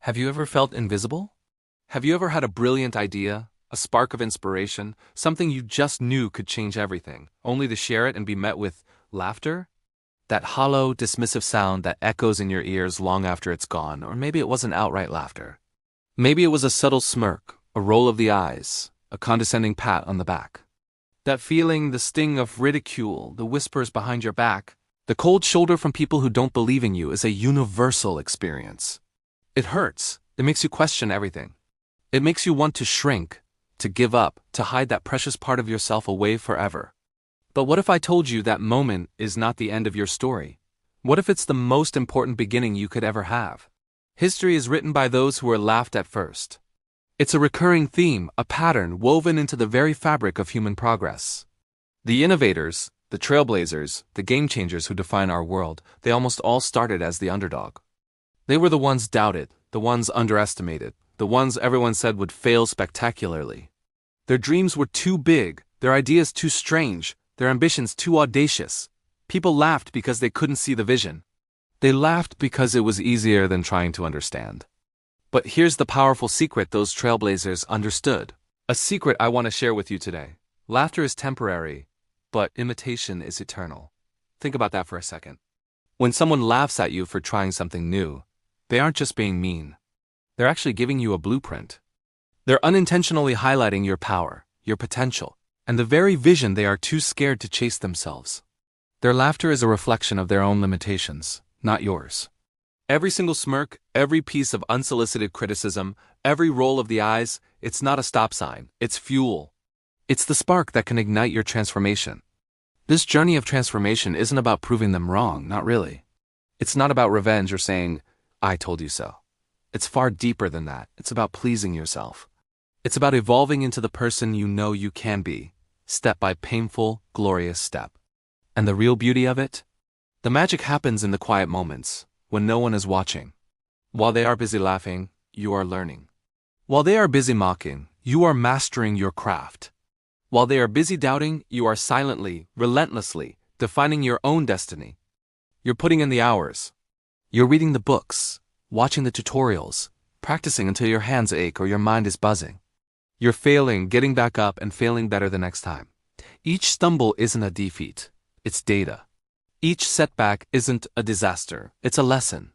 Have you ever felt invisible? Have you ever had a brilliant idea, a spark of inspiration, something you just knew could change everything, only to share it and be met with laughter? That hollow, dismissive sound that echoes in your ears long after it's gone, or maybe it wasn't outright laughter. Maybe it was a subtle smirk, a roll of the eyes, a condescending pat on the back. That feeling, the sting of ridicule, the whispers behind your back, the cold shoulder from people who don't believe in you is a universal experience. It hurts. It makes you question everything. It makes you want to shrink, to give up, to hide that precious part of yourself away forever. But what if I told you that moment is not the end of your story? What if it's the most important beginning you could ever have? History is written by those who were laughed at first. It's a recurring theme, a pattern woven into the very fabric of human progress. The innovators, the trailblazers, the game changers who define our world, they almost all started as the underdog. They were the ones doubted, the ones underestimated, the ones everyone said would fail spectacularly. Their dreams were too big, their ideas too strange, their ambitions too audacious. People laughed because they couldn't see the vision. They laughed because it was easier than trying to understand. But here's the powerful secret those trailblazers understood. A secret I want to share with you today. Laughter is temporary, but imitation is eternal. Think about that for a second. When someone laughs at you for trying something new, they aren't just being mean. They're actually giving you a blueprint. They're unintentionally highlighting your power, your potential, and the very vision they are too scared to chase themselves. Their laughter is a reflection of their own limitations, not yours. Every single smirk, every piece of unsolicited criticism, every roll of the eyes, it's not a stop sign, it's fuel. It's the spark that can ignite your transformation. This journey of transformation isn't about proving them wrong, not really. It's not about revenge or saying, I told you so. It's far deeper than that. It's about pleasing yourself. It's about evolving into the person you know you can be, step by painful, glorious step. And the real beauty of it? The magic happens in the quiet moments, when no one is watching. While they are busy laughing, you are learning. While they are busy mocking, you are mastering your craft. While they are busy doubting, you are silently, relentlessly, defining your own destiny. You're putting in the hours. You're reading the books, watching the tutorials, practicing until your hands ache or your mind is buzzing. You're failing, getting back up, and failing better the next time. Each stumble isn't a defeat, it's data. Each setback isn't a disaster, it's a lesson.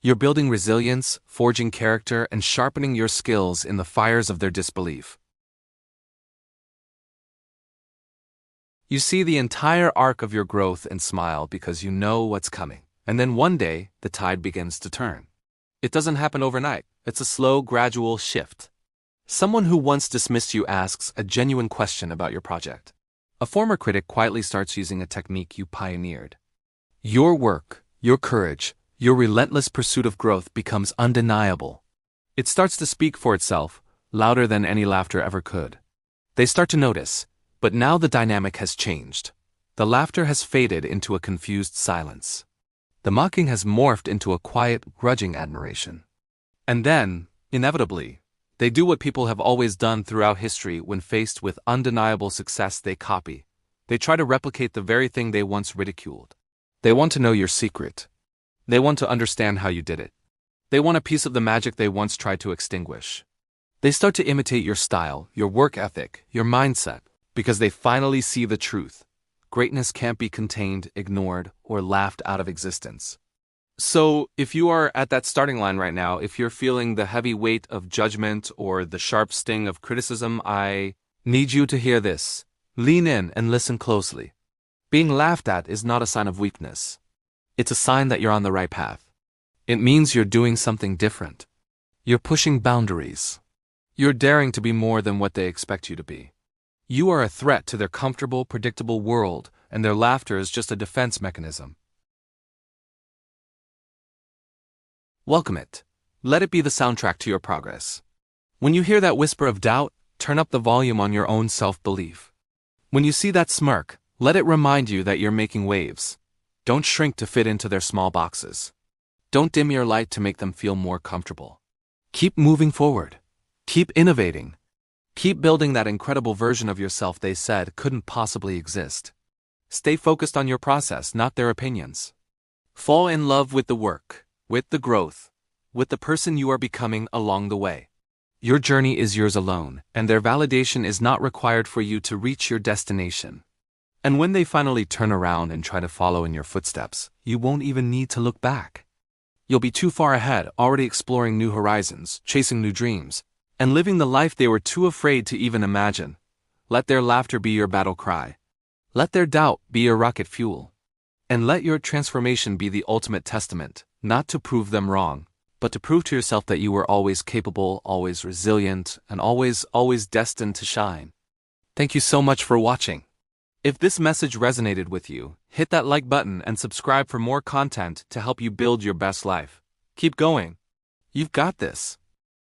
You're building resilience, forging character, and sharpening your skills in the fires of their disbelief. You see the entire arc of your growth and smile because you know what's coming. And then one day, the tide begins to turn. It doesn't happen overnight. It's a slow, gradual shift. Someone who once dismissed you asks a genuine question about your project. A former critic quietly starts using a technique you pioneered. Your work, your courage, your relentless pursuit of growth becomes undeniable. It starts to speak for itself, louder than any laughter ever could. They start to notice, but now the dynamic has changed. The laughter has faded into a confused silence. The mocking has morphed into a quiet, grudging admiration. And then, inevitably, they do what people have always done throughout history when faced with undeniable success. They copy. They try to replicate the very thing they once ridiculed. They want to know your secret. They want to understand how you did it. They want a piece of the magic they once tried to extinguish. They start to imitate your style, your work ethic, your mindset, because they finally see the truth. Greatness can't be contained, ignored, or laughed out of existence. So, if you are at that starting line right now, if you're feeling the heavy weight of judgment or the sharp sting of criticism, I need you to hear this. Lean in and listen closely. Being laughed at is not a sign of weakness. It's a sign that you're on the right path. It means you're doing something different. You're pushing boundaries. You're daring to be more than what they expect you to be. You are a threat to their comfortable, predictable world, and their laughter is just a defense mechanism. Welcome it. Let it be the soundtrack to your progress. When you hear that whisper of doubt, turn up the volume on your own self-belief. When you see that smirk, let it remind you that you're making waves. Don't shrink to fit into their small boxes. Don't dim your light to make them feel more comfortable. Keep moving forward. Keep innovating. Keep building that incredible version of yourself they said couldn't possibly exist. Stay focused on your process, not their opinions. Fall in love with the work, with the growth, with the person you are becoming along the way. Your journey is yours alone, and their validation is not required for you to reach your destination. And when they finally turn around and try to follow in your footsteps, you won't even need to look back. You'll be too far ahead, already exploring new horizons, chasing new dreams, and living the life they were too afraid to even imagine. Let their laughter be your battle cry. Let their doubt be your rocket fuel. And let your transformation be the ultimate testament, not to prove them wrong, but to prove to yourself that you were always capable, always resilient, and always destined to shine. Thank you so much for watching. If this message resonated with you, hit that like button and subscribe for more content to help you build your best life. Keep going. You've got this.